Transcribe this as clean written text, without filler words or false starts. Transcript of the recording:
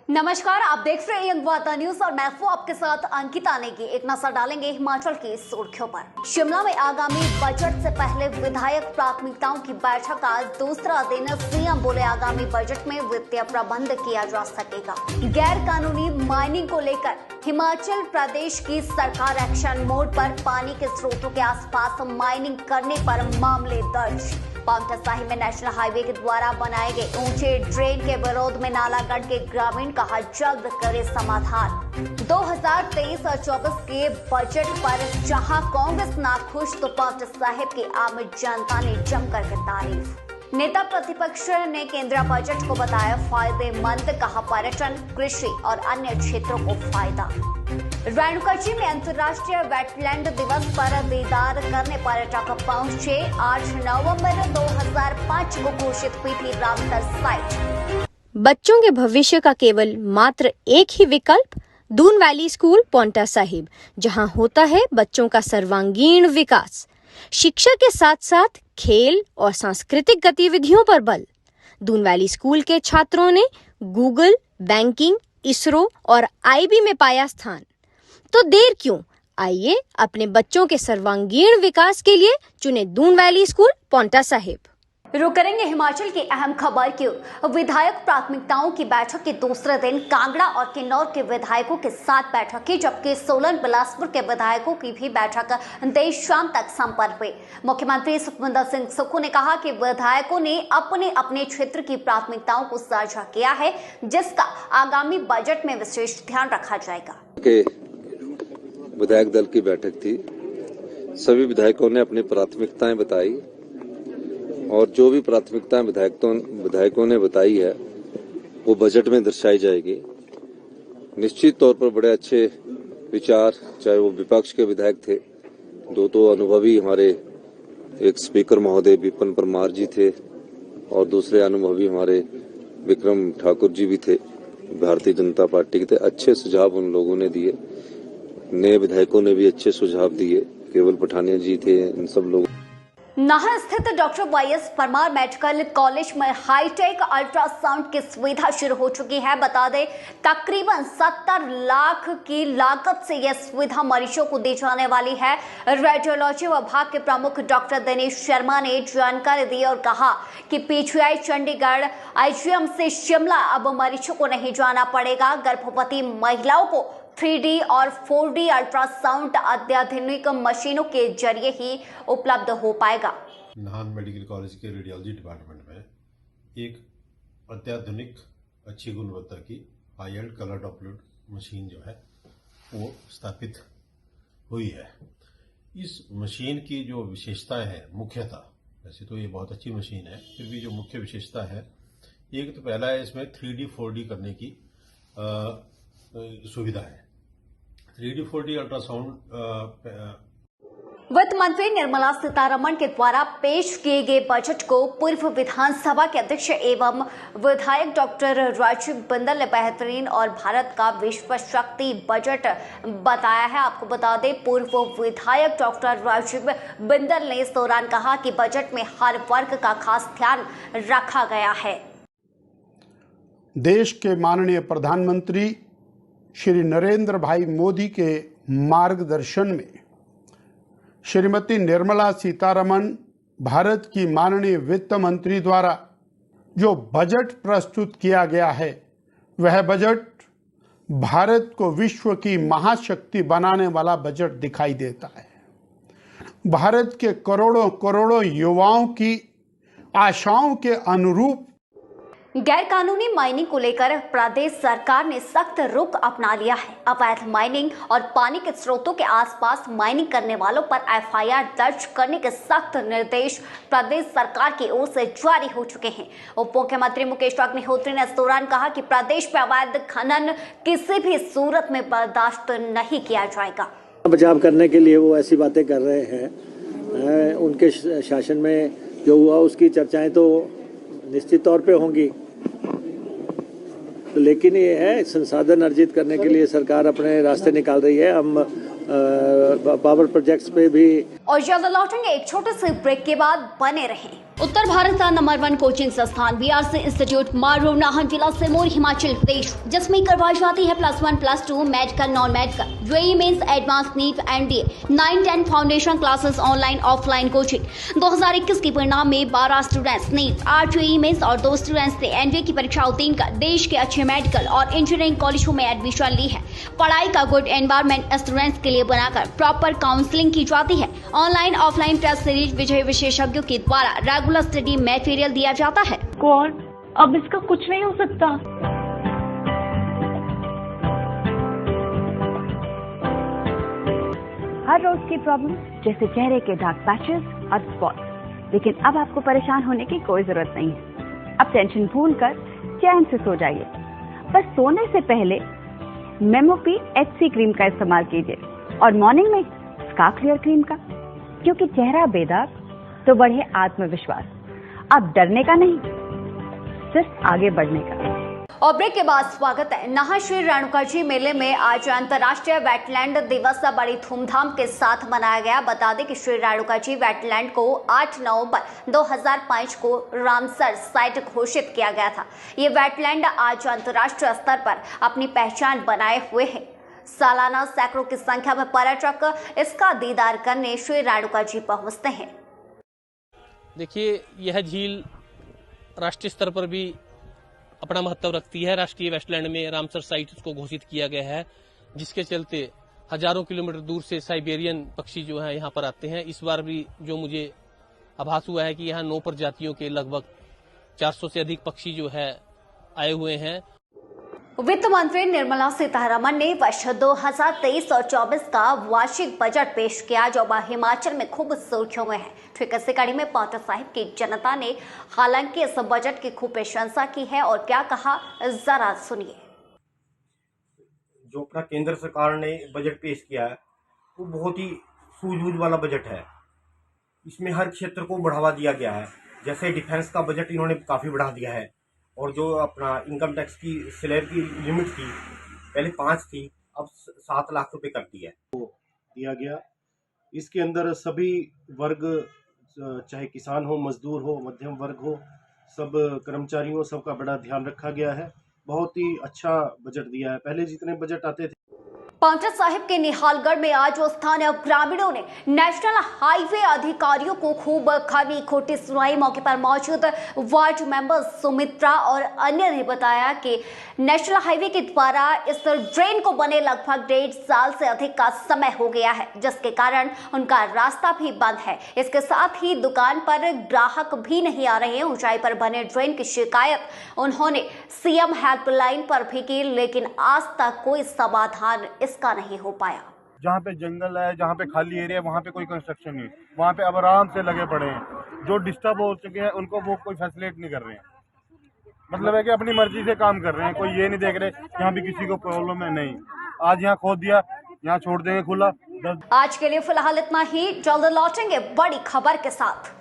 नमस्कार, आप देख रहे हैं यंग वार्ता न्यूज और मैं हूं आपके साथ अंकिता नेगी। एक नजर डालेंगे हिमाचल की सुर्खियों पर। शिमला में आगामी बजट से पहले विधायक प्राथमिकताओं की बैठक आज दूसरा दिन। सीएम बोले आगामी बजट में वित्तीय प्रबंध किया जा सकेगा। गैर कानूनी माइनिंग को लेकर हिमाचल प्रदेश की सरकार एक्शन मोड पर। पानी के स्रोतों के आसपास माइनिंग करने पर मामले दर्ज। पांवटा साहिब में नेशनल हाईवे के द्वारा बनाए गए ऊंचे ड्रेन के विरोध में नालागढ़ के ग्रामीण कहा जल्द करे समाधान। 2023 और 24 के बजट पर जहां कांग्रेस नाखुश तो पांवटा साहिब की आम जनता ने जमकर के तारीफ। नेता प्रतिपक्ष ने केंद्रीय बजट को बताया फायदेमंद, कहा पर्यटन, कृषि और अन्य क्षेत्रों को फायदा। रेणुकाजी में अंतर्राष्ट्रीय वेटलैंड दिवस पर दीदार करने पर्यटक पहुंचे। 8 नवंबर 2005 को घोषित हुई थी रामसर साइट। बच्चों के भविष्य का केवल मात्र एक ही विकल्प, दून वैली स्कूल पांवटा साहिब, जहां होता है बच्चों का सर्वांगीण विकास। शिक्षा के साथ साथ खेल और सांस्कृतिक गतिविधियों पर बल। दून वैली स्कूल के छात्रों ने गूगल, बैंकिंग, इसरो और आईबी में पाया स्थान। तो देर क्यों, आइए अपने बच्चों के सर्वांगीण विकास के लिए चुने दून वैली स्कूल पांवटा साहिब। रुक करेंगे हिमाचल की अहम खबर की। विधायक प्राथमिकताओं की बैठक के दूसरे दिन कांगड़ा और किन्नौर के विधायकों के साथ बैठक की, जबकि सोलन बिलासपुर के विधायकों की भी बैठक देर शाम तक संपन्न हुई। मुख्यमंत्री सुखविंदर सिंह सुक्खू ने कहा कि विधायकों ने अपने अपने क्षेत्र की प्राथमिकताओं को साझा किया है, जिसका आगामी बजट में विशेष ध्यान रखा जाएगा। विधायक दल की बैठक थी, सभी विधायकों ने अपनी प्राथमिकताएं बताई और जो भी प्राथमिकताएं विधायकों ने बताई है वो बजट में दर्शाई जाएगी। निश्चित तौर पर बड़े अच्छे विचार, चाहे वो विपक्ष के विधायक थे, दो अनुभवी हमारे, एक स्पीकर महोदय विपिन परमार जी थे और दूसरे अनुभवी हमारे विक्रम ठाकुर जी भी थे, भारतीय जनता पार्टी के थे। अच्छे सुझाव उन लोगों ने दिए। नए विधायकों ने भी अच्छे सुझाव दिए, केवल पठानिया जी थे, इन सब लोगों। नाहन स्थित doctor YS Parmar medical college में हाईटेक अल्ट्रासाउंड की सुविधा शुरू हो चुकी है। बता दें, तकरीबन 70 लाख की लागत से यह सुविधा मरीजों को दी जाने वाली है। रेडियोलॉजी विभाग के प्रमुख डॉक्टर दिनेश शर्मा ने जानकारी दी और कहा कि पीजीआई चंडीगढ़, आईजीएम से शिमला अब मरीजों को नहीं जाना पड़ेगा। गर्भवती महिलाओं को 3D और 4D अल्ट्रासाउंड अत्याधुनिक मशीनों के जरिए ही उपलब्ध हो पाएगा। नाहन मेडिकल कॉलेज के रेडियोलॉजी डिपार्टमेंट में एक अत्याधुनिक अच्छी गुणवत्ता की high and colour Doppler machine जो है वो स्थापित हुई है। इस मशीन की जो विशेषताएं हैं मुख्यतः, वैसे तो ये बहुत अच्छी मशीन है, फिर भी जो मुख्य विशेषता है, एक तो पहला है इसमें 3D 4D करने की सुविधा है। 3D 4D ultrasound. वित्त मंत्री निर्मला सीतारमण के द्वारा पेश किए गए बजट को पूर्व विधानसभा के अध्यक्ष एवं विधायक डॉक्टर राजीव बिंदल ने बेहतरीन और भारत का विश्व शक्ति बजट बताया है। आपको बता दें, पूर्व विधायक डॉक्टर राजीव बिंदल ने इस दौरान कहा कि बजट में हर वर्ग का खास ध्यान रखा गया है। देश के माननीय प्रधानमंत्री श्री नरेंद्र भाई मोदी के मार्गदर्शन में श्रीमती निर्मला सीतारमण, भारत की माननीय वित्त मंत्री द्वारा जो बजट प्रस्तुत किया गया है, वह बजट भारत को विश्व की महाशक्ति बनाने वाला बजट दिखाई देता है। भारत के करोड़ों करोड़ों युवाओं की आशाओं के अनुरूप गैर कानूनी माइनिंग को लेकर प्रदेश सरकार ने सख्त रुख अपना लिया है। अवैध माइनिंग और पानी के स्रोतों के आसपास माइनिंग करने वालों पर एफआईआर दर्ज करने के सख्त निर्देश प्रदेश सरकार की ओर से जारी हो चुके हैं। उप मुख्यमंत्री मुकेश अग्निहोत्री ने इस दौरान कहा कि प्रदेश में अवैध खनन किसी भी सूरत में बर्दाश्त नहीं किया जाएगा। बचाव करने के लिए वो ऐसी बातें कर रहे हैं। उनके शासन में जो हुआ उसकी चर्चाएं तो निश्चित तौर पे होंगी, लेकिन ये है संसाधन अर्जित करने के लिए सरकार अपने रास्ते निकाल रही है। हम पावर प्रोजेक्ट्स पे भी और जल्द लौटेंगे एक छोटे से ब्रेक के बाद, बने रहें। उत्तर भारत का नंबर 1 कोचिंग संस्थान बीआरसी इंस्टीट्यूट मारू नाहन जिला सिरमौर हिमाचल प्रदेश, जिसमें करवाई जाती है +1 +2 medical non medical JEE mains advance NEET NDA 9-10 foundation classes online offline coaching. 2021 के परिणाम में 12 स्टूडेंट्स नीट 8 जेईई मेंस और 2 स्टूडेंट्स ने एनडीए की परीक्षा उत्तीर्ण कर देश के अच्छे मेडिकल और इंजीनियरिंग कॉलेजों में एडमिशन ली है। पढ़ाई का गुड एनवायरमेंट स्टूडेंट्स के लिए बनाकर प्रॉपर काउंसलिंग की जाती है। ऑनलाइन ऑफलाइन टेस्ट सीरीज विजय विशेषज्ञों के द्वारा रेगुलर स्टडी मटेरियल दिया जाता है। कौन? अब इसका कुछ नहीं हो सकता। हर रोज की प्रॉब्लम जैसे चेहरे के डार्क पैचेस और स्पॉट, लेकिन अब आपको परेशान होने की कोई जरूरत नहीं है। अब टेंशन भूलकर चैन से सो जाइए। बस सोने से पहले मेमोपी HC क्रीम का इस्तेमाल कीजिए और मॉर्निंग में स्का क्लियर क्रीम का, क्योंकि चेहरा बेदाग तो बढ़े आत्मविश्वास। अब डरने का नहीं, सिर्फ आगे बढ़ने का। और ब्रेक के बाद स्वागत है। नाहन श्री रेणुका जी मेले में आज अंतर्राष्ट्रीय वेटलैंड दिवस बड़ी धूमधाम के साथ मनाया गया। बता दें कि श्री रेणुका जी वेटलैंड को 8 नवंबर 2005 को रामसर साइट घोषित किया गया था। ये वेटलैंड आज अंतर्राष्ट्रीय स्तर पर अपनी पहचान बनाए हुए है। सालाना सैकड़ों की संख्या में पर्यटक इसका दीदार करने श्री रेणुका जी पहुंचते हैं। देखिए, यह झील राष्ट्रीय स्तर पर भी अपना महत्व रखती है। राष्ट्रीय वेस्टलैंड में रामसर साइट को घोषित किया गया है, जिसके चलते हजारों किलोमीटर दूर से साइबेरियन पक्षी जो है यहाँ पर आते हैं। इस बार भी जो मुझे आभास हुआ है कि यहाँ 9 प्रजातियों के लगभग 400 से अधिक पक्षी जो है आए हुए हैं। वित्त मंत्री निर्मला सीतारमण ने वर्ष 2023 और 24 का वार्षिक बजट पेश किया, जो हिमाचल में खूब सुर्खियों में है। ठीक इसी कड़ी में पांवटा साहिब की जनता ने हालांकि इस बजट की खूब प्रशंसा की है और क्या कहा, जरा सुनिए। जो अपना केंद्र सरकार ने बजट पेश किया है वो बहुत ही सूझबूझ वाला बजट है। इसमें हर क्षेत्र को बढ़ावा दिया गया है। जैसे डिफेंस का बजट इन्होंने काफ़ी बढ़ा दिया है, और जो अपना इनकम टैक्स की स्लैब की लिमिट थी, पहले 5 थी, अब 7 लाख रुपए कर दी है। दिया गया। इसके अंदर सभी वर्ग, चाहे किसान हो, मजदूर हो, मध्यम वर्ग हो, सब कर्मचारियों, सबका बड़ा ध्यान रखा गया है। बहुत ही अच्छा बजट दिया है। पहले जितने बजट आते थे। पांवटा साहिब के निहालगढ़ में आज स्थानीय ग्रामीणों ने नेशनल हाईवे अधिकारियों को खूब खरी खोटी सुनाई। मौके पर मौजूद वार्ड मेंबर सुमित्रा और अन्य ने बताया कि नेशनल हाईवे के द्वारा इस ड्रेन को बने लगभग 1.5 साल से अधिक का समय हो गया है, जिसके कारण उनका रास्ता भी बंद है। इसके साथ ही दुकान पर ग्राहक भी नहीं आ रहे हैं। ऊंचाई पर बने ड्रेन की शिकायत उन्होंने सीएम हेल्पलाइन पर भी की, लेकिन आज तक कोई समाधान इसका नहीं हो पाया। जहाँ पे जंगल है, जहाँ पे खाली एरिया है, वहाँ पे कोई कंस्ट्रक्शन नहीं, वहाँ पे अब आराम से लगे पड़े हैं। जो डिस्टर्ब हो चुके हैं उनको वो कोई फैसिलिटेट नहीं कर रहे हैं। मतलब है कि अपनी मर्जी से काम कर रहे हैं। कोई ये नहीं देख रहे यहाँ भी किसी को प्रॉब्लम है। नहीं, आज यहाँ खोद दिया, यहाँ छोड़ देंगे खुला। आज के लिए फिलहाल इतना ही। जल्द लौटेंगे बड़ी खबर के साथ।